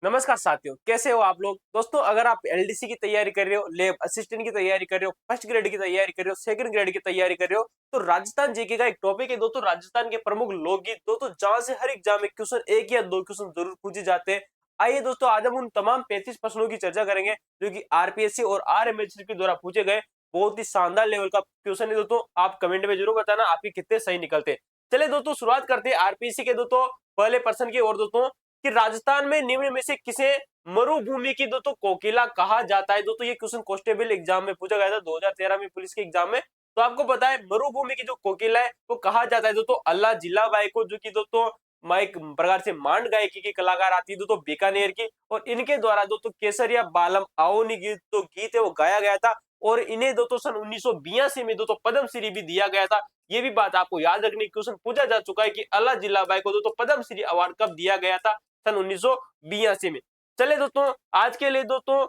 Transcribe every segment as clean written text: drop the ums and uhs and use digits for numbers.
नमस्कार साथियों, कैसे हो आप लोग। दोस्तों, अगर आप एलडीसी की तैयारी कर रहे हो, लैब असिस्टेंट की तैयारी कर रहे हो, फर्स्ट ग्रेड की तैयारी कर रहे हो, सेकंड ग्रेड की तैयारी कर रहे हो, तो राजस्थान जीके का एक टॉपिक है दोस्तों, राजस्थान के प्रमुख लोकगीत दोस्तों, जहां से हर एग्जाम में क्वेश्चन एक या दो क्वेश्चन जरूर पूछे जाते हैं। आइए दोस्तों, आज हम उन तमाम 35 प्रश्नों की चर्चा करेंगे जो कि आरपीएससी और आरएमएससी के द्वारा पूछे गए बहुत ही शानदार लेवल का क्वेश्चन है दोस्तों। आप कमेंट में जरूर बताना आपके कितने सही निकलते हैं। चलिए दोस्तों, शुरुआत करते हैं आरपीएससी के दोस्तों पहले प्रश्न की ओर दोस्तों, कि राजस्थान में निम्न में से किसे मरुभूमि की दोस्तों कोकिला कहा जाता है। दोस्तों, ये क्वेश्चन कांस्टेबल एग्जाम में पूछा गया था 2013 में पुलिस के एग्जाम में। तो आपको पता है मरुभूमि की जो कोकिला है वो कहा जाता है दोस्तों अल्लाह जिलाबाई को, जो कि दोस्तों एक प्रकार से मांड गायकी की कलाकार आती है दोस्तों बीकानेर की, और इनके द्वारा दोस्तों केसरिया बालम आओनी गीत जो गीत है वो गाया गया था, और इन्हें दोस्तों सन 1982 में दोस्तों पद्मश्री भी दिया गया था। ये भी बात आपको याद रखनी, क्वेश्चन पूछा जा चुका है कि अल्लाह जिलाबाई को दोस्तों पद्मश्री अवार्ड कब दिया गया था, सन 1982 में। चले दोस्तों, आज के लिए दोस्तों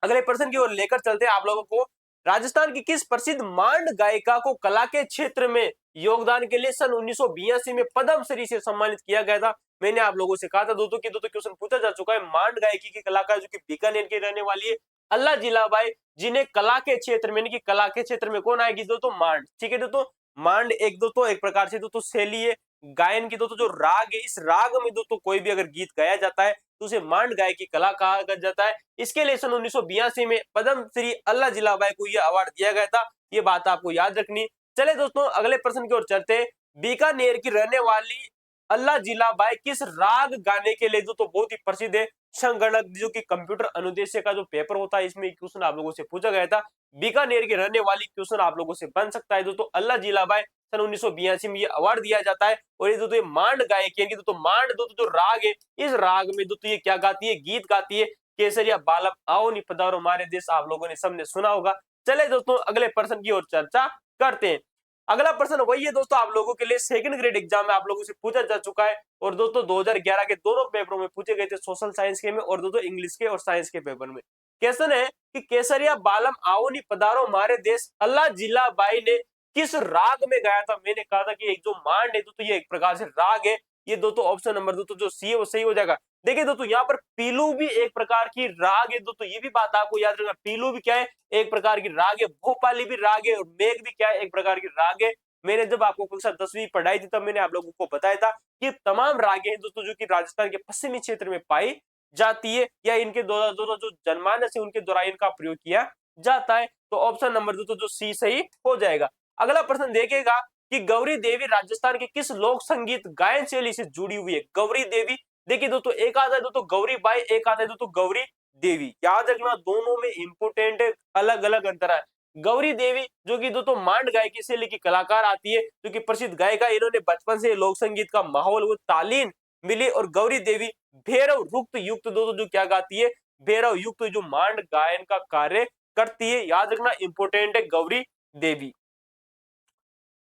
अगले प्रश्न की ओर लेकर चलते हैं आप लोगों को। राजस्थान की किस प्रसिद्ध मांड गायिका को कला के क्षेत्र में योगदान के लिए सन 1982 में पद्मश्री से सम्मानित किया गया था। मैंने आप लोगों से कहा था दोस्तों कि दोस्तों क्वेश्चन पूछा जा चुका है, मांड गायकी की कलाकार जो कि बीकानेर की रहने वाली है अल्लाह जिलाबाई, जिन्हें कला के क्षेत्र में, कला के क्षेत्र में कौन आएगी दोस्तों, मांड। ठीक है दोस्तों, मांड एक दोस्तों एक प्रकार से दोस्तों शैली है गायन की दोस्तों, जो राग है, इस राग में दोस्तों कोई भी अगर गीत गाया जाता है तो उसे मांड गायकी कला कहा जाता है। इसके लिए सन 1982 में पद्मश्री अल्लाह जिलाबाई को यह अवार्ड दिया गया था। ये बात आपको याद रखनी। चले दोस्तों, अगले प्रश्न की ओर चलते हैं। बीकानेर की रहने वाली अल्लाह जिलाबाई किस राग गाने के लिए दोस्तों बहुत ही प्रसिद्ध है। संगणक जो कि कंप्यूटर अनुदेश का जो पेपर होता है, इसमें क्वेश्चन आप लोगों से पूछा गया था। बीकानेर की रहने वाली क्वेश्चन आप लोगों से बन सकता है दोस्तों अल्लाह जिलाबाई, सन 1982 में ये अवार्ड दिया जाता है। और ये दोस्तों ये मांड गायकी है, दोस्तों मांड दोस्तों जो राग है, इस राग में दोस्तों ये क्या गाती है, गीत गाती है। केसरिया बालम आओ नी पधारो मारे देश, आप लोगों ने सबने सुना होगा। चले दोस्तों, अगले प्रश्न की ओर चर्चा करते हैं। अगला प्रश्न वही है दोस्तों, आप लोगों के लिए सेकंड ग्रेड एग्जाम में आप लोगों से पूछा जा चुका है, और दोस्तों 2011 के दोनों पेपरों में पूछे गए थे, सोशल साइंस के में और दोस्तों इंग्लिश के और साइंस के पेपर में। क्वेश्चन है कि केसरिया बालम आओ नी पधारो मारे देश अल्लाह जिलाबाई ने किस राग में गाया था। मैंने कहा था कि एक जो मांड है दोस्तों ये एक प्रकार से राग है। ये दोस्तों ऑप्शन नंबर दोस्तों जो सी है वो सही हो जाएगा। देखिए दोस्तों, यहाँ पर पीलू भी एक प्रकार की राग है दोस्तों, ये भी बात आपको याद रखना। पीलू भी क्या है, एक प्रकार की राग है। भोपाली भी राग है, और मेघ भी क्या है, एक प्रकार की राग है। मैंने जब आपको कक्षा 10वीं पढ़ाई थी तब मैंने आप लोगों को बताया था कि तमाम रागें हैं दोस्तों जो कि राजस्थान के पश्चिमी क्षेत्र में पाई जाती है, या इनके द्वारा दोनों जो जनमानस है उनके द्वारा इनका प्रयोग किया जाता है। तो ऑप्शन नंबर दोस्तों जो सी सही हो जाएगा। अगला प्रश्न देखेगा कि गौरी देवी राजस्थान के किस लोक संगीत गायन शैली से जुड़ी हुई है। गौरी देवी, देखिए दोस्तों एक आता है दोस्तों गौरी बाई, एक आता है दोस्तों गौरी देवी। याद रखना, दोनों में इंपोर्टेंट है, अलग अलग अंतर है। गौरी देवी जो कि दोस्तों मांड गायकी शैली की कलाकार आती है, जो कि प्रसिद्ध गायिका, इन्होंने बचपन से लोक संगीत का माहौल वो तालीम मिली। और गौरी देवी भैरव रुक्त युक्त दोस्तों जो क्या गाती है, भैरव युक्त जो मांड गायन का कार्य करती है। याद रखना, इंपोर्टेंट है गौरी देवी।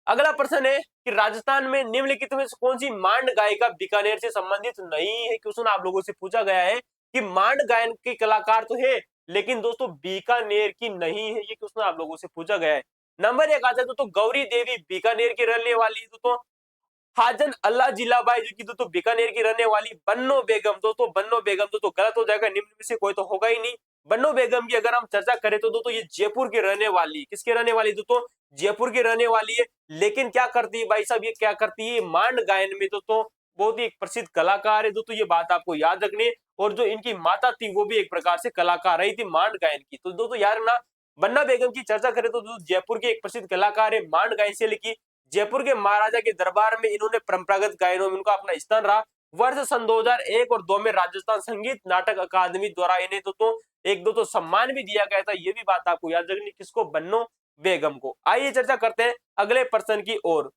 अगला प्रश्न है कि राजस्थान में निम्नलिखित में से कौन सी मांड गायिका बीकानेर से संबंधित नहीं है। क्वेश्चन आप लोगों से पूछा गया है कि मांड गायन के कलाकार तो है, लेकिन दोस्तों बीकानेर की नहीं है। ये क्वेश्चन आप लोगों से पूछा गया है। नंबर एक आता है दोस्तों गौरी देवी, बीकानेर की रहने वाली दोस्तों। हाजन अल्लाह जिलाबाई जो कि दोस्तों बीकानेर की रहने वाली। बन्नो बेगम, दोस्तों बन्नो बेगम दोस्तों गलत हो जाएगा, निम्न में से कोई तो होगा ही नहीं। बन्नो बेगम की अगर हम चर्चा करें तो दोस्तों ये जयपुर की रहने वाली, किसके रहने वाली दोस्तों, जयपुर की रहने वाली है। लेकिन क्या करती है भाई साहब, ये क्या करती है, मांड गायन में दोस्तों बहुत ही एक प्रसिद्ध कलाकार है दोस्तों, ये बात आपको याद रखनी है। और जो इनकी माता थी वो भी एक प्रकार से कलाकार रही थी मांड गायन की। तो दोस्तों यार ना, बन्ना बेगम की चर्चा करें तो दोस्तों जयपुर के एक प्रसिद्ध कलाकार है मांड गायन शैली की। जयपुर के महाराजा के दरबार में इन्होंने परंपरागत गायनों में उनका अपना स्थान रहा। वर्ष सन 2001 और 2 में राजस्थान संगीत नाटक अकादमी द्वारा इन्हें दोस्तों एक दो तो सम्मान भी दिया गया था। ये भी बात आपको याद रखनी, किसको, बन्नो बेगम को। आइए चर्चा करते हैं अगले प्रश्न की ओर।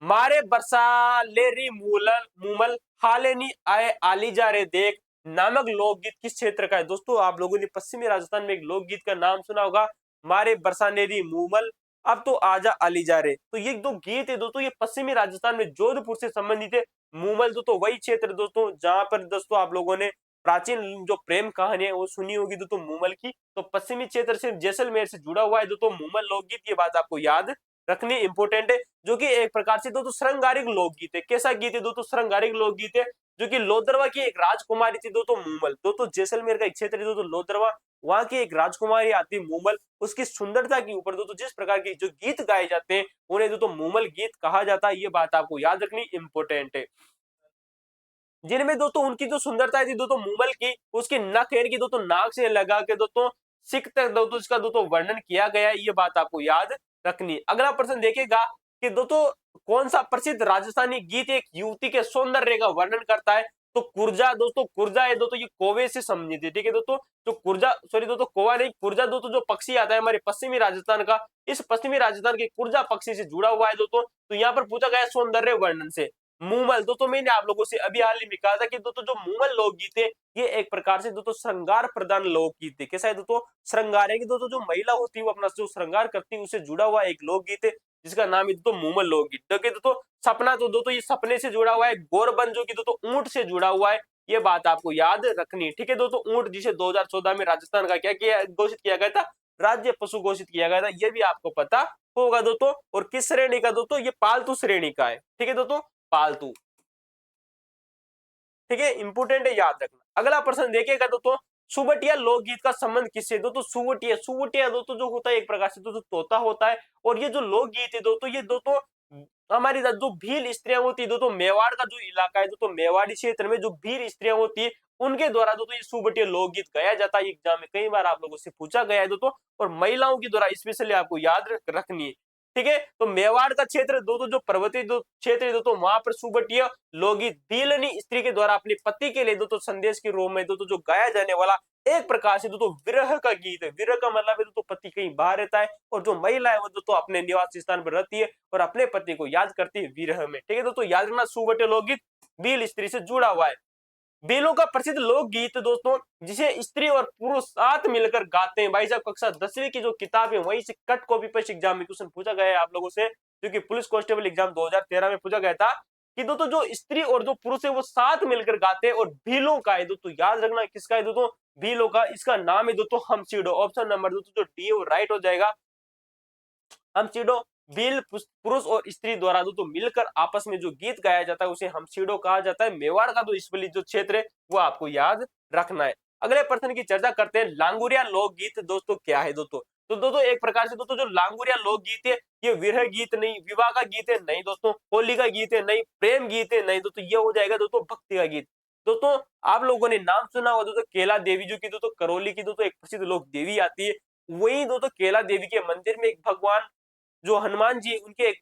मारे बरसा लेरी मूलल मूमल हालेनी आए आली जा रे देख नामक लोकगीत किस क्षेत्र का है। दोस्तों आप लोगों ने पश्चिमी राजस्थान में एक लोकगीत का नाम सुना होगा, मारे बरसानेरी मूमल अब तो आजा आली जा रे। तो ये दो गीत है दोस्तों, ये पश्चिमी राजस्थान में जोधपुर से संबंधित है। मूमल दोस्तों वही क्षेत्र दोस्तों जहां पर दोस्तों आप लोगों ने प्राचीन जो प्रेम कहानी है वो सुनी होगी दोस्तों मूमल की। तो पश्चिमी क्षेत्र से जैसलमेर से जुड़ा हुआ है दोस्तों मूमल लोकगीत, ये बात आपको याद रखनी इंपोर्टेंट है। जो कि एक प्रकार से दोस्तों श्रृंगारिक लोकगीत है। कैसा गीत है दोस्तों, श्रृंगारिक लोकगीत है, जो कि लोदरवा की एक राजकुमारी थी दोस्तों मूमल। दोस्तों जैसलमेर का एक क्षेत्र है दोस्तों लोदरवा, वहां की एक राजकुमारी आती है मूमल। उसकी सुंदरता के ऊपर दोस्तों जिस प्रकार के जो गीत गाए जाते हैं उन्हें दोस्तों मूमल गीत कहा जाता है। ये बात आपको याद रखनी इंपॉर्टेंट है। जिनमें दोस्तों उनकी जो सुंदरता थी दोस्तों मूमल की, उसकी नक हेर की दोस्तों नाक से लगा के दोस्तों सिख तक दोस्तों इसका दोस्तों वर्णन किया गया है। ये बात आपको याद रखनी है। अगला प्रश्न देखेगा कि दोस्तों कौन सा प्रसिद्ध राजस्थानी गीत एक युवती के सौंदर्य का वर्णन करता है? तो कुर्जा दोस्तों, कुर्जा है दोस्तों ये कौवे से संबंधित है, ठीक है दोस्तों। जो कुर्जा, सॉरी दोस्तों कौवा नहीं, कुर्जा दोस्तों जो पक्षी आता है हमारे पश्चिमी राजस्थान का, इस पश्चिमी राजस्थान के कुर्जा पक्षी से जुड़ा हुआ है दोस्तों। तो यहाँ पर पूछा गया सौंदर्य वर्णन से। मूमल दोस्तों मैंने आप लोगों से अभी हाल ही में कहा था कि दोस्तों जो मूमल लोकगीत है ये एक प्रकार से दोस्तों श्रृंगार प्रधान लोकगीत है। कैसा है दोस्तों? श्रृंगार है कि दोस्तों जो महिला होती है वो अपना जो श्रृंगार करती है उससे जुड़ा हुआ एक लोकगीत है जिसका नाम है दोस्तों मूमल लोकगीत। तो दोस्तों सपना तो दोस्तों ये सपने से जुड़ा हुआ है। गोरबन जो कि दोस्तों ऊंट से जुड़ा हुआ है। ये बात आपको याद रखनी है, ठीक है दोस्तों। ऊंट जिसे 2014 में राजस्थान का क्या किया घोषित किया गया था, राज्य पशु घोषित किया गया था, ये भी आपको पता होगा दोस्तों। और किस श्रेणी का दोस्तों? ये पालतू श्रेणी का है, ठीक है दोस्तों, पालतू, ठीक है, इंपोर्टेंट है, याद रखना। अगला प्रश्न देखिएगा दोस्तों, सुवटिया लोकगीत का संबंध किससे? दोस्तों सुवटिया, सुवटिया दोस्तों जो होता है एक प्रकार से दोस्तों तोता होता है। और ये जो लोकगीत है दोस्तों ये दोस्तों हमारी जो भील स्त्रियां होती है दोस्तों, मेवाड़ का जो इलाका है दोस्तों, मेवाड़ी क्षेत्र में जो भील स्त्रियां होती है उनके द्वारा दोस्तों ये सुवटिया लोकगीत गाया जाता है। एग्जाम में कई बार आप लोगों से पूछा गया है दोस्तों, और महिलाओं के द्वारा स्पेशली आपको याद रखनी है, ठीक है। तो मेवाड़ का क्षेत्र दोस्तों जो पर्वतीय क्षेत्र है दोस्तों, वहां पर सुवटिया लोकगीत भीलनी स्त्री के द्वारा अपने पति के लिए दोस्तों संदेश के रूप में दोस्तों जो गाया जाने वाला एक प्रकार से दोस्तों विरह का गीत है। विरह का मतलब है दोस्तों पति कहीं बाहर रहता है और जो महिला है वो दोस्तों अपने निवास स्थान पर रहती है और अपने पति को याद करती है विरह में, ठीक है दोस्तों। याद रखना सुवटिया लोकगीत भील स्त्री से जुड़ा हुआ है। बेलों का प्रसिद्ध लोकगीत दोस्तों जिसे स्त्री और पुरुष साथ मिलकर गाते हैं। भाई साहब कक्षा 10वीं की जो किताब है वहीं से कट कॉपी पेस्ट एग्जाम में क्वेश्चन पूछा गया है आप लोगों से, क्योंकि पुलिस कांस्टेबल एग्जाम 2013 में पूछा गया था कि दोस्तों जो स्त्री और जो पुरुष है वो साथ मिलकर गाते हैं। और भीलों का है दोस्तों, याद रखना किसका है दोस्तों? भीलों का। इसका नाम है दोस्तों हमसीडो। ऑप्शन नंबर दोस्तों जो डी वो राइट हो जाएगा, हमसीडो। भील पुरुष और स्त्री द्वारा दोस्तों मिलकर आपस में जो गीत गाया जाता है उसे हमसीडो कहा जाता है। मेवाड़ का जो इसबली जो क्षेत्र है वो आपको याद रखना है। अगले प्रश्न की चर्चा करते हैं, लांगुरिया लोकगीत दोस्तों क्या है दोस्तों? तो दोस्तों एक प्रकार से दोस्तों जो लांगुरिया लोकगीत है ये विरह गीत नहीं, विवाह का गीत है नहीं दोस्तों, होली का गीत है नहीं, प्रेम गीत है नहीं दोस्तों, ये हो जाएगा दोस्तों भक्ति का गीत। दोस्तों आप लोगों ने नाम सुना होगा दोस्तों केला देवी जो की दोस्तों करौली की दोस्तों एक प्रसिद्ध लोक देवी आती है। वही दोस्तों केला देवी के मंदिर में एक भगवान जो हनुमान जी उनके एक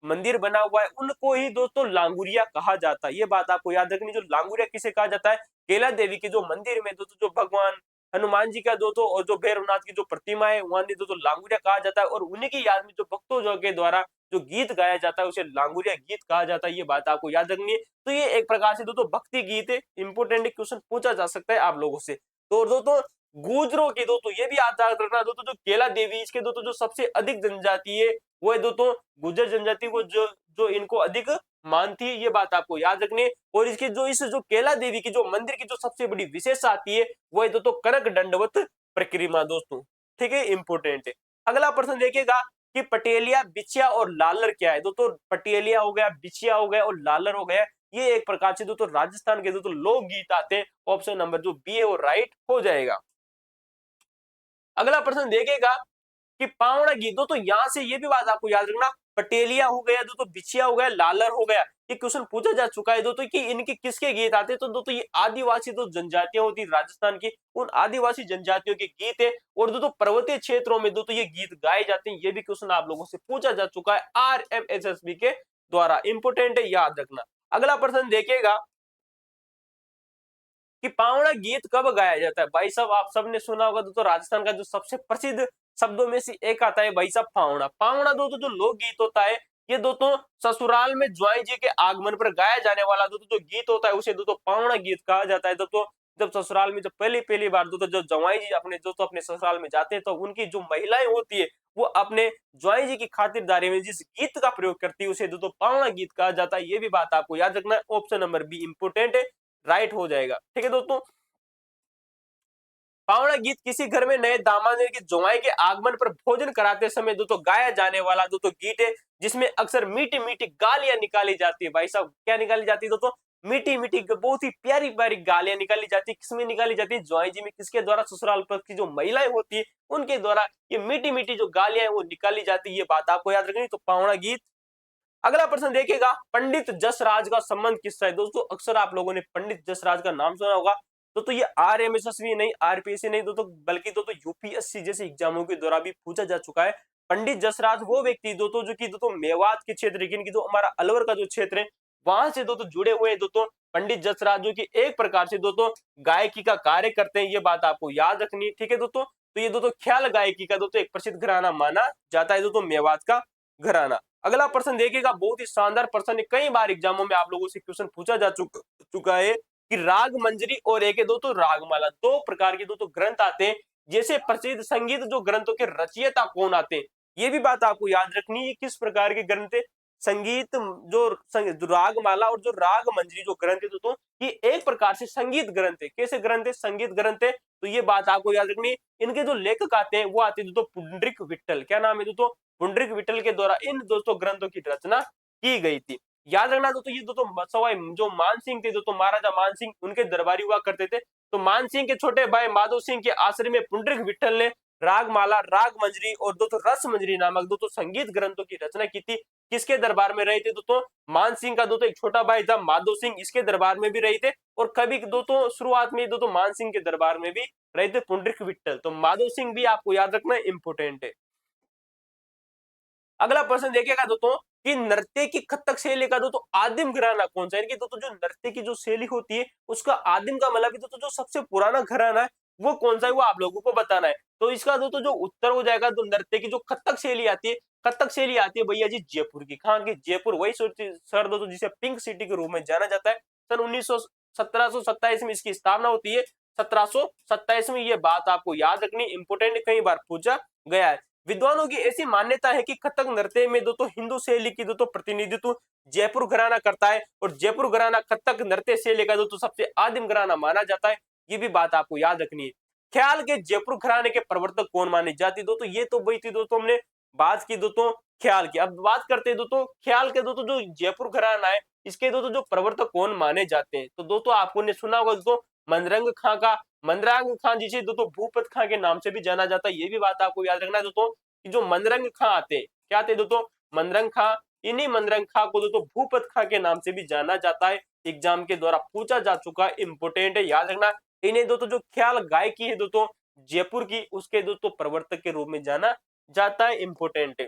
मंदिर बना हुआ है उनको ही दोस्तों लांगुरिया कहा जाता है। ये बात आपको याद रखनी। जो लांगुरिया किसे कहा जाता है? केला देवी के जो मंदिर में दोस्तों जो भगवान हनुमान जी का दोस्तों और जो भैरवनाथ की जो प्रतिमा है वहां दोस्तों लांगुरिया कहा जाता है। और उन्हीं की याद में जो भक्तों जो के द्वारा जो गीत गाया जाता है उसे लांगुरिया गीत कहा जाता है। ये बात आपको याद रखनी है। तो ये एक प्रकार से दोस्तों भक्ति गीत है। इंपोर्टेंट क्वेश्चन पूछा जा सकता है आप लोगों से। तो दोस्तों गुजरों की दोस्तों ये भी याद रखना दोस्तों, जो केला देवी इसके दोस्तों जो सबसे अधिक जनजाति है वो है दोस्तों गुर्जर जनजाति को जो जो इनको अधिक मानती है। ये बात आपको याद रखनी है। और इसकी जो इस जो केला देवी की जो मंदिर की जो सबसे बड़ी विशेषता आती है वो है दोस्तों कनक दंडवत प्रक्रिया दोस्तों, ठीक है, इंपोर्टेंट है। अगला प्रश्न देखिएगा कि पटेलिया, बिछिया और लालर क्या है? दोस्तों पटेलिया हो गया, बिछिया हो गया और लालर हो गया, ये एक प्रकार से दोस्तों राजस्थान के दोस्तों लोकगीत आते हैं। ऑप्शन नंबर जो बी है वो राइट हो जाएगा। अगला प्रश्न देखेगा कि पावड़ा गीत, दोस्तों यहाँ से ये भी बात आपको याद रखना, पटेलिया हो गया दोस्तों, बिछिया हो गया, लालर हो गया, ये क्वेश्चन पूछा जा चुका है दोस्तों कि इनके किसके गीत आते हैं। तो दोस्तों ये आदिवासी तो जनजातियां होती है राजस्थान की, उन आदिवासी जनजातियों के गीत है। और दोस्तों पर्वतीय क्षेत्रों में दोस्तों ये गीत गाए जाते हैं। ये भी क्वेश्चन आप लोगों से पूछा जा चुका है RMSSB के द्वारा, इंपोर्टेंट है, याद रखना। अगला प्रश्न देखिएगा कि पावड़ा गीत कब गाया जाता है? भाई साहब आप सबने सुना होगा दोस्तों राजस्थान का जो सबसे प्रसिद्ध शब्दों में से एक आता है भाई साहब पावड़ा। पावड़ा दोस्तों जो लोक गीत होता है ये दोस्तों ससुराल में ज्वाई जी के आगमन पर गाया जाने वाला दोस्तों जो गीत होता है उसे दोस्तों पावड़ा गीत कहा जाता है। दोस्तों जब ससुराल में जब पहली बार दोस्तों जब ज्वाई जी अपने दोस्तों अपने ससुराल में जाते हैं तो उनकी जो महिलाएं होती है वो अपने ज्वाई जी की खातिरदारी में जिस गीत का प्रयोग करती है उसे दोस्तों पावड़ा गीत कहा जाता है। ये भी बात आपको याद रखना है। ऑप्शन नंबर बी इंपोर्टेंट है, राइट हो जाएगा, ठीक है दोस्तों। पावड़ा गीत किसी घर में नए दामाद के जुआई के आगमन पर भोजन कराते समय दोस्तों गाया जाने वाला दोस्तों गीत है जिसमें अक्सर मीठी मीठी गालियां निकाली जाती है। भाई साहब क्या निकाली जाती है दोस्तों? मीठी मीठी बहुत ही प्यारी प्यारी गालियां निकाली जाती है। किसमें निकाली जाती है? ज्वाई जी में। किसके द्वारा? ससुराल पक्ष की जो महिलाएं होती है उनके द्वारा ये मीठी मीठी जो गालियां हैं वो निकाली जाती है। ये बात आपको याद रखनी। तो पावड़ा गीत। अगला प्रश्न देखिएगा, पंडित जसराज का संबंध किससे है? दोस्तों अक्सर आप लोगों ने पंडित जसराज का नाम सुना होगा। तो ये आरएमएसएसबी नहीं, आरपीएससी नहीं, बल्कि यूपीएससी जैसे एग्जामों के द्वारा भी पूछा जा चुका है। पंडित जसराज वो व्यक्ति जो कि मेवात के क्षेत्र की जो हमारा अलवर का जो क्षेत्र है वहां से जुड़े हुए हैं। पंडित जसराज जो कि एक प्रकार से गायकी का कार्य करते हैं। ये बात आपको याद रखनी है, ठीक है दोस्तों। तो ये ख्याल गायकी का एक प्रसिद्ध घराना माना जाता है मेवात का घराना। अगला प्रश्न देखिएगा, बहुत ही शानदार प्रश्न है। कई बार एग्जामों में आप लोगों से क्वेश्चन पूछा जा चुका है कि राग मंजरी और एक है रागमाला, दो प्रकार के ग्रंथ आते हैं। जैसे प्रसिद्ध संगीत जो ग्रंथों के रचयिता कौन आते हैं, ये भी बात आपको याद रखनी है। किस प्रकार के ग्रंथ है? संगीत जो रागमाला और जो राग मंजरी जो ग्रंथ है ये एक प्रकार से संगीत ग्रंथ है। कैसे ग्रंथ है? संगीत ग्रंथ है। तो ये बात आपको याद रखनी है। इनके जो लेखक आते हैं वो आते हैं पुंडरीक विट्ठल। क्या नाम है? पुंडरीक विट्ठल के द्वारा इन ग्रंथों की रचना की गई थी। याद रखना ये सवाई जो मान सिंह थे महाराजा मान सिंह उनके दरबारी हुआ करते थे। तो मान सिंह के छोटे भाई माधो सिंह के आश्रय में पुंडरीक विट्ठल ने रागमाला, राग मंजरी और रस मंजरी नामक संगीत ग्रंथों की रचना की थी। किसके दरबार में रहे थे? मान सिंह का एक छोटा भाई था माधो सिंह, इसके दरबार में भी रहे थे। और कभी शुरुआत में मान सिंह के दरबार में भी रहे थे पुंडरीक विट्ठल। तो माधो सिंह भी आपको याद रखना इंपोर्टेंट है। अगला प्रश्न देखिएगा कि नृत्य की कथक शैली का आदिम घराना कौन सा है? जो नृत्य की जो शैली होती है उसका आदिम का मतलब जो सबसे पुराना घराना है वो कौन सा है, वो आप लोगों को बताना है। तो इसका जो उत्तर हो जाएगा, नृत्य की जो कथक शैली आती है, कथक शैली आती है भैया जी जयपुर की। कहाँ की? जयपुर। वही शहर जिसे पिंक सिटी के रूप में जाना जाता है। सन 1727 में इसकी स्थापना होती है। 1727 में। ये बात आपको याद रखनी इंपोर्टेंट, कई बार पूछा गया है। विद्वानों की ऐसी मान्यता है कि कथक नृत्य में हिंदू शैली की प्रतिनिधित्व जयपुर घराना करता है। और जयपुर घराना कथक नृत्य शैली का सबसे आदिम घराना माना जाता है। ये भी बात आपको याद रखनी है। ख्याल के जयपुर घराने के प्रवर्तक कौन माने जाते? ये तो वही थी हमने बात की ख्याल की। अब बात करते हैं ख्याल के जो जयपुर घराना है इसके जो प्रवर्तक कौन माने जाते हैं। तो आपको ने सुना होगा मनरंग खां का। मनरंग खां जिसे भूपत खां के नाम से भी जाना जाता है। ये भी बात आपको याद रखना है कि जो मनरंग खां आते हैं, क्या आते मनरंग खां। इन्हीं मनरंग खां को भूपत खां के नाम से भी जाना जाता है। एग्जाम के द्वारा पूछा जा चुका है, इंपोर्टेंट है, याद रखना। इन्हें जो ख्याल गायकी है जयपुर की, उसके प्रवर्तक के रूप में जाना जाता है, इंपोर्टेंट है।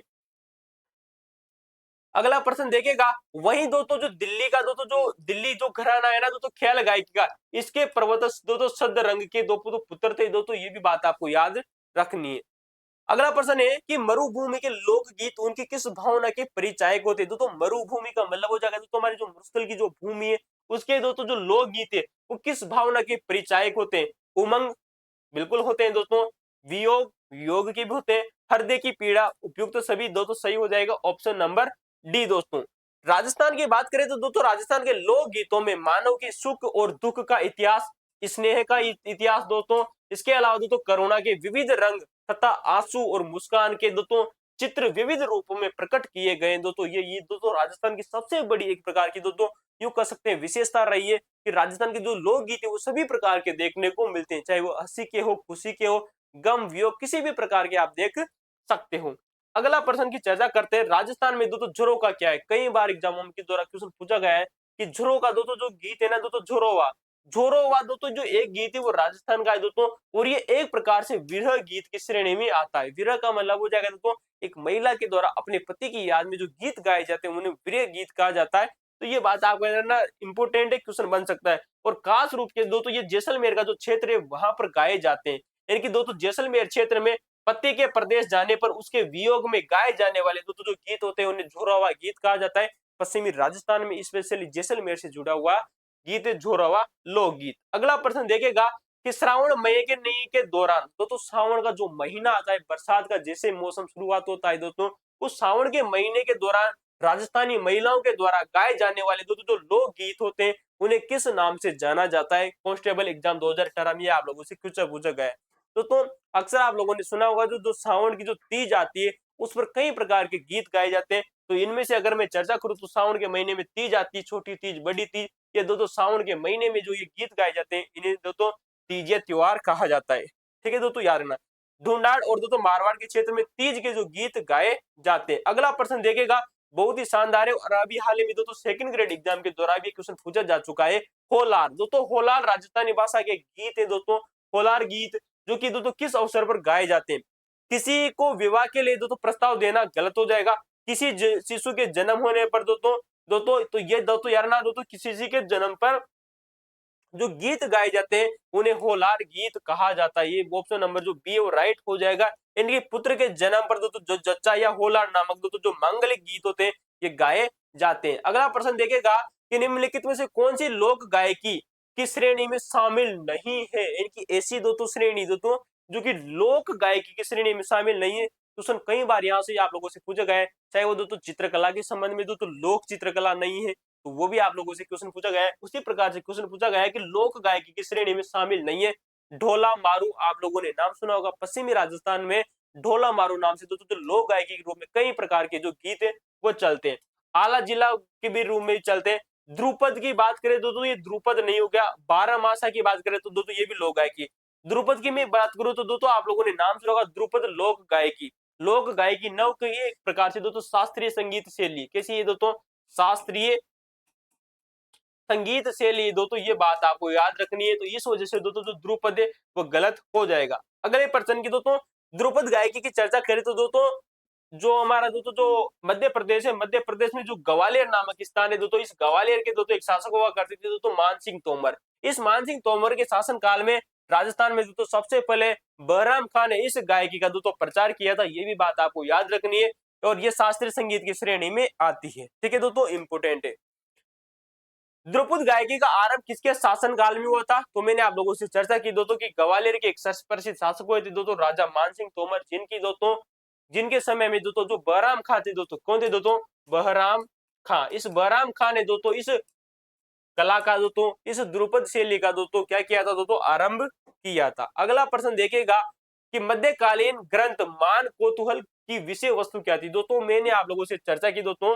अगला प्रश्न देखेगा, वही जो दिल्ली का जो दिल्ली जो घराना है ना ख्याल गायकी का, इसके प्रवर्तक सदरंग के पुत्र थे। ये भी बात आपको याद रखनी है। अगला प्रश्न है कि मरुभूमि के लोकगीत उनकी किस भावना के परिचायक होते हैं? मरुभूमि का मतलब हो जाएगा हमारी जो मरुस्थल की जो भूमि है उसके जो लोकगीत है वो किस भावना के परिचायक होते हैं? उमंग बिल्कुल होते हैं वियोग योग के भी होते हैं। हृदय की पीड़ा उपयुक्त सभी सही हो जाएगा ऑप्शन नंबर डी। राजस्थान की बात करें तो राजस्थान के लोक गीतों में मानव के सुख और दुख का इतिहास, स्नेह का इतिहास इसके अलावा करुणा के विविध रंग तथा आंसू और मुस्कान के चित्र विविध रूपों में प्रकट किए गए। ये राजस्थान की सबसे बड़ी एक प्रकार की यूं कह सकते हैं विशेषता रही है कि राजस्थान के जो लोकगीत है वो सभी प्रकार के देखने को मिलते हैं, चाहे वो हंसी के हो, खुशी के हो, गम वियोग, किसी भी प्रकार के आप देख सकते हो। अगला प्रश्न की चर्चा करते हैं, राजस्थान में झुरो का क्या है? कई बार एग्जामों के द्वारा क्वेश्चन पूछा गया है कि झुरो का जो गीत है ना झुरोवा, झुरोवा जो एक गीत है वो राजस्थान का है और ये एक प्रकार से विरह गीत की श्रेणी में आता है। विरह का मतलब हो जाएगा एक महिला के द्वारा अपने पति की याद में जो गीत गाए जाते हैं उन्हें विरह गीत कहा जाता है। तो ये बात आपको ना इंपोर्टेंट है, क्वेश्चन बन सकता है। और खास रूप के ये जैसलमेर का जो क्षेत्र है वहां पर गाए जाते हैं। यानी कि जैसलमेर क्षेत्र में पति के प्रदेश जाने पर उसके वियोग में गाए जाने वाले जो गीत होते हैं उन्हें झुरवा गीत कहा जाता है। पश्चिमी राजस्थान में स्पेशली जैसलमेर से जुड़ा हुआ गीत है झुरवा लोकगीत। अगला प्रश्न देखेगा कि श्रावण महीने के दौरान श्रावण का जो महीना आता है, बरसात का जैसे मौसम शुरुआत होता है उस श्रावण के महीने के दौरान राजस्थानी महिलाओं के द्वारा गाए जाने वाले जो लोकगीत होते हैं उन्हें किस नाम से जाना जाता है? कांस्टेबल एग्जाम 2018 में आप लोगों से क्वेश्चन पूछा गया है। अक्सर आप लोगों ने सुना होगा जो सावन की जो तीज आती है उस पर कई प्रकार के गीत गाए जाते हैं। तो इनमें से अगर मैं चर्चा करूं तो सावन के महीने में तीज आती है, छोटी तीज, बड़ी तीज, ये दोस्तों सावन के महीने में जो ये गीत गाए जाते हैं इन्हें दोस्तों तीज त्योहार कहा जाता है। ठीक है दोस्तों, याद रखना। ढूंढाड़ और दोस्तों मारवाड़ के क्षेत्र में तीज के जो गीत गाए जाते हैं। अगला प्रश्न देखेगा, बहुत ही शानदार है और अभी हाल ही में दोस्तों सेकंड ग्रेड एग्जाम के दौरान भी क्वेश्चन पूछा जा चुका है। होलार दोस्तों, होलार राजस्थानी भाषा के गीत है दोस्तों। होलार गीत जो कि दोस्तों किस अवसर पर गाए जाते हैं? किसी को विवाह के लिए दोस्तों प्रस्ताव देना गलत हो जाएगा। किसी शिशु के जन्म होने पर दोस्तों दोस्तों तो ये दोस्तों यार ना दोस्तों किसी के जन्म पर जो गीत गाए जाते हैं उन्हें होलार गीत कहा जाता है। ये ऑप्शन नंबर जो बी है वो राइट हो जाएगा। इनके पुत्र के जन्म पर दोस्तों जो जच्चा या होलार नामक दोस्तों जो मांगलिक गीत होते हैं ये गाए जाते हैं। अगला प्रश्न देखेगा कि निम्नलिखित में से कौन सी लोक गायकी की श्रेणी में शामिल नहीं है? इनकी ऐसी दोस्तों श्रेणी दोस्तों जो कि लोक गायकी की श्रेणी में शामिल नहीं है। क्वेश्चन कई बार यहाँ से आप लोगों से पूछा गया है, चाहे वो दोस्तों चित्रकला के संबंध में दोस्तों लोक चित्रकला नहीं है तो वो भी आप लोगों से क्वेश्चन पूछा गया है। उसी प्रकार से क्वेश्चन पूछा गया है कि लोक गायकी की श्रेणी में शामिल नहीं है। ढोला मारू आप लोगों ने नाम सुना होगा। पश्चिमी राजस्थान में ढोला मारू नाम से दोस्तों लोक गायकी के रूप में कई प्रकार के जो गीत है वो चलते हैं। आला जिला के भी रूप में चलते हैं। ध्रुपद की बात करें दोस्तों ये ध्रुपद नहीं हो गया। बारह मासा की बात करें तो दोस्तों ये भी लोक गायकी। ध्रुपद की मैं बात करूं तो दोस्तों आप लोगों ने नाम सुना होगा ध्रुपद लोक गायकी। लोक गायकी नव की एक प्रकार से दोस्तों शास्त्रीय संगीत शैली। कैसी है दोस्तों? शास्त्रीय संगीत शैली दोस्तों, ये बात आपको याद रखनी है। तो इस वजह से दोस्तों जो ध्रुपद है वो गलत हो जाएगा। अगले प्रश्न की दोस्तों ध्रुपद गायकी की चर्चा करें तो दोस्तों जो हमारा दोस्तों जो मध्य प्रदेश है, मध्य प्रदेश में जो ग्वालियर नामक स्थान है दोस्तों, इस ग्वालियर के दोस्तों एक शासक हुआ करते थे दोस्तों मान सिंह तोमर। इस मान सिंह तोमर के शासन काल में राजस्थान में दोस्तों सबसे पहले बहराम खान ने इस गायकी का दोस्तों प्रचार किया था। ये भी बात आपको याद रखनी है और ये शास्त्रीय संगीत की श्रेणी में आती है। ठीक है दोस्तों, इंपोर्टेंट है। ध्रुपद गायकी का आरंभ किसके शासन काल में हुआ था? तो मैंने आप लोगों से चर्चा की दोस्तों कि ग्वालियर के एक प्रसिद्ध शासक हुए थे दोस्तों राजा मान सिंह तोमर, जिनके समय में दोस्तों जो बहराम खां थे दोस्तों, कौन थे दोस्तों? बहराम खां। इस बहराम खां ने दोस्तों इस कला का दोस्तों इस ध्रुपद शैली का दोस्तों क्या किया था दोस्तों? आरंभ किया था। अगला प्रश्न देखेगा कि मध्यकालीन ग्रंथ मान कौतूहल की विषय वस्तु क्या थी? दोस्तों मैंने आप लोगों से चर्चा की दोस्तों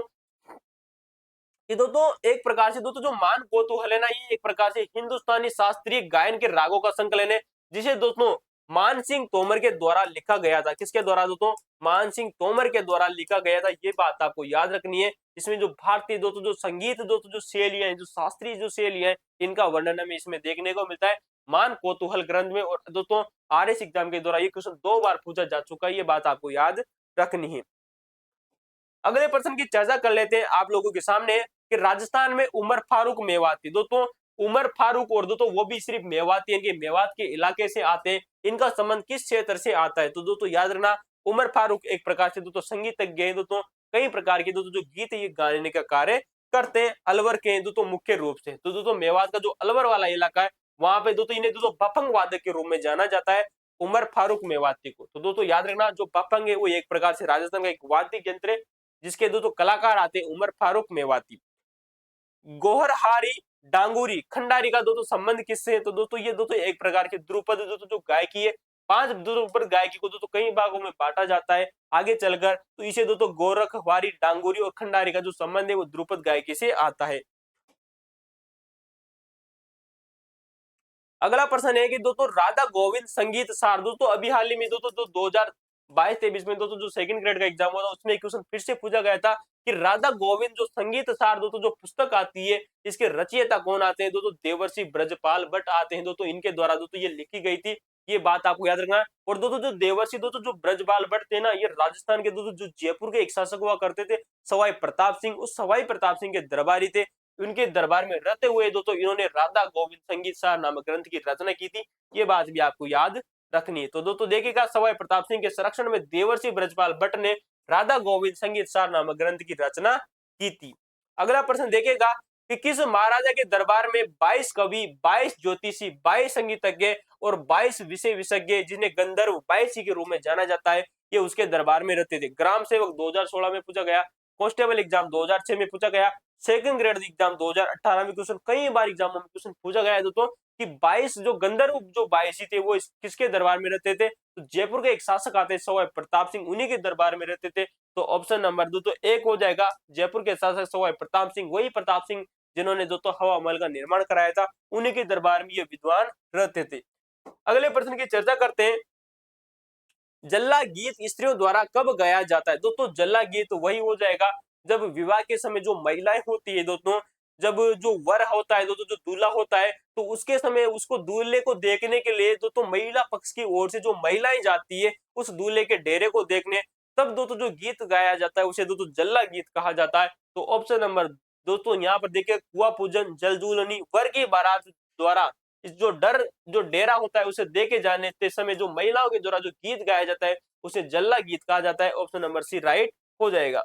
कि दोस्तों एक प्रकार से दोस्तों जो मान कौतूहल है ना, ये एक प्रकार से हिंदुस्तानी शास्त्रीय गायन के रागों का संकलन है, जिसे दोस्तों मान सिंह तोमर के द्वारा लिखा गया था। किसके द्वारा दोस्तों? मान सिंह तोमर के द्वारा लिखा गया था। ये बात आपको याद रखनी है। इसमें जो भारतीय दोस्तों जो संगीत दोस्तों जो शैलियां हैं, जो शास्त्रीय जो शैलियां हैं, इनका वर्णन हमें इसमें देखने को मिलता है मान कौतूहल ग्रंथ में। और दोस्तों आरएस एग्जाम के द्वारा ये क्वेश्चन 2 बार पूछा जा चुका है, ये बात आपको याद रखनी है। अगले प्रश्न की चर्चा कर लेते हैं आप लोगों के सामने कि राजस्थान में उमर फारूक मेवाती। दोस्तों उमर फारूक और दोस्तों वो भी सिर्फ मेवाती, इनके मेवात के इलाके से आते हैं। इनका संबंध किस क्षेत्र से आता है? तो दोस्तों याद रखना उमर फारूक एक प्रकार से दोस्तों संगीतज्ञ हैं दोस्तों। कई प्रकार के दोस्तों जो गीत ये गाने का कार्य करते हैं। अलवर के हैं दोस्तों मुख्य रूप से। तो दोस्तों मेवात का जो अलवर वाला इलाका है वहां पे दोस्तों इन्हें दोस्तों बफंग वादक के रूप में जाना जाता है, उमर फारूक मेवाती को। तो दोस्तों याद रखना जो बफंग है वो एक प्रकार से राजस्थान का एक वाद्य यंत्र है, जिसके दोस्तों कलाकार आते हैं उमर फारूक मेवाती। गोहरहारी डांगुरी खंडारी का दोस्तों संबंध किससे है? तो दोस्तों ये दोस्तों एक प्रकार के ध्रुपद दोस्तों जो गायकी है। 5 ध्रुपद गायकी को दोस्तों कई भागों में बांटा जाता है आगे चलकर। तो इसे दोस्तों गोरखवारी डांगुरी और खंडारी का जो संबंध है वो ध्रुपद गायकी से आता है। अगला प्रश्न है कि दोस्तों राधा गोविंद संगीत सार। दोस्तों अभी हाल ही में दोस्तों 2022-23 में दोस्तों जो सेकंड ग्रेड का एग्जाम हुआ था उसमें क्वेश्चन फिर से पूछा गया था कि राधा गोविंद जो संगीत सार दोस्तों जो पुस्तक आती है इसके रचयिता कौन आते हैं? दोस्तों देवर्षि ब्रजपाल भट्ट आते हैं दोस्तों। इनके द्वारा दोस्तों ये लिखी गई थी, ये बात आपको याद रखना है। और दोस्तों जो देवर्षि दोस्तों जो ब्रजपाल भट्ट थे ना, ये राजस्थान के दोस्तों जो जयपुर के एक शासक हुआ करते थे सवाई प्रताप सिंह। उस सवाई प्रताप सिंह के दरबारी थे। उनके दरबार में रहते हुए दोस्तों इन्होंने राधा गोविंद संगीत सार नामक ग्रंथ की रचना की थी। ये बात भी आपको याद रखनी है। तो दोस्तों देखिएगा सवाई प्रताप सिंह के संरक्षण में देवर्षि ब्रजपाल भट्ट ने राधा गोविंद संगीत सार नामक ग्रंथ की रचना की थी। अगला प्रश्न देखेगा कि किस महाराजा के दरबार में 22 कवि, 22 ज्योतिषी, 22 संगीतज्ञ और 22 विषय विशेषज्ञ जिन्हें गंधर्व 22 के रूप में जाना जाता है, ये उसके दरबार में रहते थे। ग्राम सेवक 2016 में पूछा गया, कांस्टेबल एग्जाम 2006 में पूछा गया, सेकंड ग्रेड एग्जाम 2018 में क्वेश्चन कई बार एग्जामों में क्वेश्चन पूछा गया है दोस्तों कि 22 जो गंधर्व जो 22 थे वो किसके दरबार में रहते थे? तो जयपुर के एक शासक आते सवाई प्रताप सिंह, उन्हीं के दरबार में रहते थे। तो ऑप्शन नंबर 2 तो 1 हो जाएगा। जयपुर के शासक सवाई प्रताप सिंह, वही प्रताप सिंह जिन्होंने दोस्तों हवा महल का निर्माण कराया था, उन्हीं के दरबार में ये विद्वान रहते थे। अगले प्रश्न की चर्चा करते हैं, जल्ला गीत स्त्रियों द्वारा कब गाया जाता है? दोस्तों जल्ला गीत वही हो जाएगा जब विवाह के समय जो महिलाएं होती है दोस्तों, जब जो वर होता है दोस्तों, जो दूल्हा होता है, तो उसके समय उसको दूल्हे को देखने के लिए दोस्तों महिला पक्ष की ओर से जो महिलाएं जाती है उस दूल्हे के डेरे को देखने, तब दोस्तों जो गीत गाया जाता है उसे दोस्तों जल्ला गीत कहा जाता है। तो ऑप्शन नंबर दोस्तों यहाँ पर देखिए, कुआ पूजन, जल दुल्हनी, वर की बारात द्वारा इस जो डेरा होता है उसे देके जाने के समय जो महिलाओं के द्वारा जो गीत गाया जाता है उसे जल्ला गीत कहा जाता है। ऑप्शन नंबर सी राइट हो जाएगा।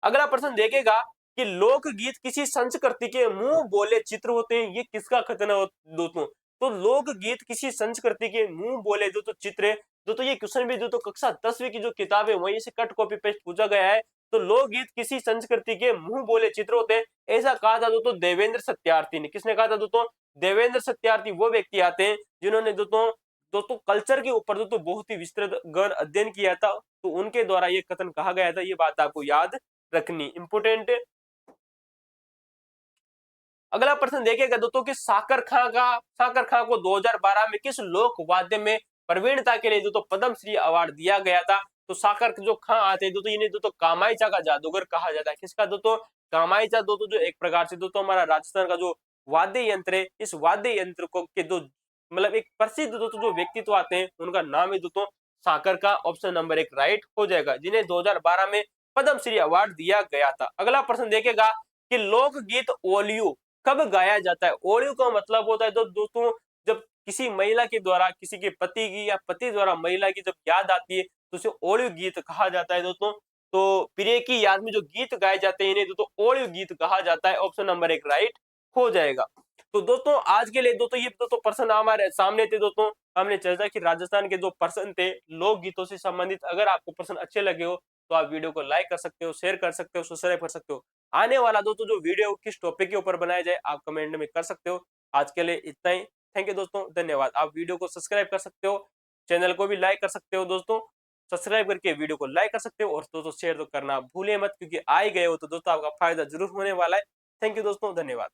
अगला प्रश्न देखेगा कि लोकगीत किसी संस्कृति के मुंह बोले चित्र होते हैं, ये किसका कथन है दोस्तों? तो लोकगीत किसी संस्कृति के मुंह बोले जो तो चित्र है दोस्तों, ये क्वेश्चन भी दोस्तों कक्षा 10वीं की जो किताब है वहीं से कट कॉपी पेस्ट पूछा गया है। तो लोकगीत किसी संस्कृति के मुंह बोले चित्र होते हैं, ऐसा कहा था दोस्तों देवेंद्र सत्यार्थी ने। किसने कहा था दोस्तों? देवेंद्र सत्यार्थी वो व्यक्ति आते हैं जिन्होंने दोस्तों दोस्तों कल्चर के ऊपर दोस्तों बहुत ही विस्तृत गहन अध्ययन किया था, तो उनके द्वारा ये कथन कहा गया था। ये बात आपको याद रखनी इंपोर्टेंट है। अगला प्रश्न देखिएगा दोस्तों कि साकर खां को 2012 में किस लोक वाद्य में प्रवीणता के लिए दोस्तों पद्मश्री अवार्ड दिया गया था? तो साकर के जो खां आते हैं दोस्तों, इन्हें दोस्तों कामायचा का जादूगर कहा जाता है। किसका दोस्तों? कामायचा दोस्तों जो एक प्रकार से दोस्तों हमारा राजस्थान का जो वाद्य यंत्र है, इस वाद्य यंत्र को के दो मतलब एक प्रसिद्ध दोस्तों जो व्यक्तित्व आते हैं उनका नाम है दोस्तों साकर का। ऑप्शन नंबर 1 राइट हो जाएगा, जिन्हें 2012 में पद्मश्री अवार्ड दिया गया था। अगला प्रश्न देखेगा कि लोकगीत ओलियो कब गाया जाता है? ओलियो का मतलब होता है तो दोस्तों जब किसी महिला के द्वारा किसी के पति की या पति द्वारा महिला की जब याद आती है तो उसे ओलियो गीत कहा जाता है दोस्तों। तो प्रिय की याद में जो गीत गाए जाते हैं इन्हें दोस्तों ओलियो गीत कहा जाता है। ऑप्शन नंबर 1 राइट हो जाएगा। तो दोस्तों आज के लिए दोस्तों ये दोस्तों प्रश्न हमारे सामने थे दोस्तों, हमने चर्चा की राजस्थान के जो प्रश्न थे लोक गीतों से संबंधित। अगर आपको प्रश्न अच्छे लगे हो तो आप वीडियो को लाइक कर सकते हो, शेयर कर सकते हो, सब्सक्राइब कर सकते हो। आने वाला दोस्तों जो वीडियो किस टॉपिक के ऊपर बनाया जाए आप कमेंट में कर सकते हो। आज के लिए इतना ही। थैंक यू दोस्तों, धन्यवाद। आप वीडियो को सब्सक्राइब कर सकते हो, चैनल को भी लाइक कर सकते हो दोस्तों। सब्सक्राइब करके वीडियो को लाइक कर सकते हो और दोस्तों शेयर तो करना भूले मत, क्योंकि आ ही गए हो तो दोस्तों आपका फायदा जरूर होने वाला है। थैंक यू दोस्तों, धन्यवाद।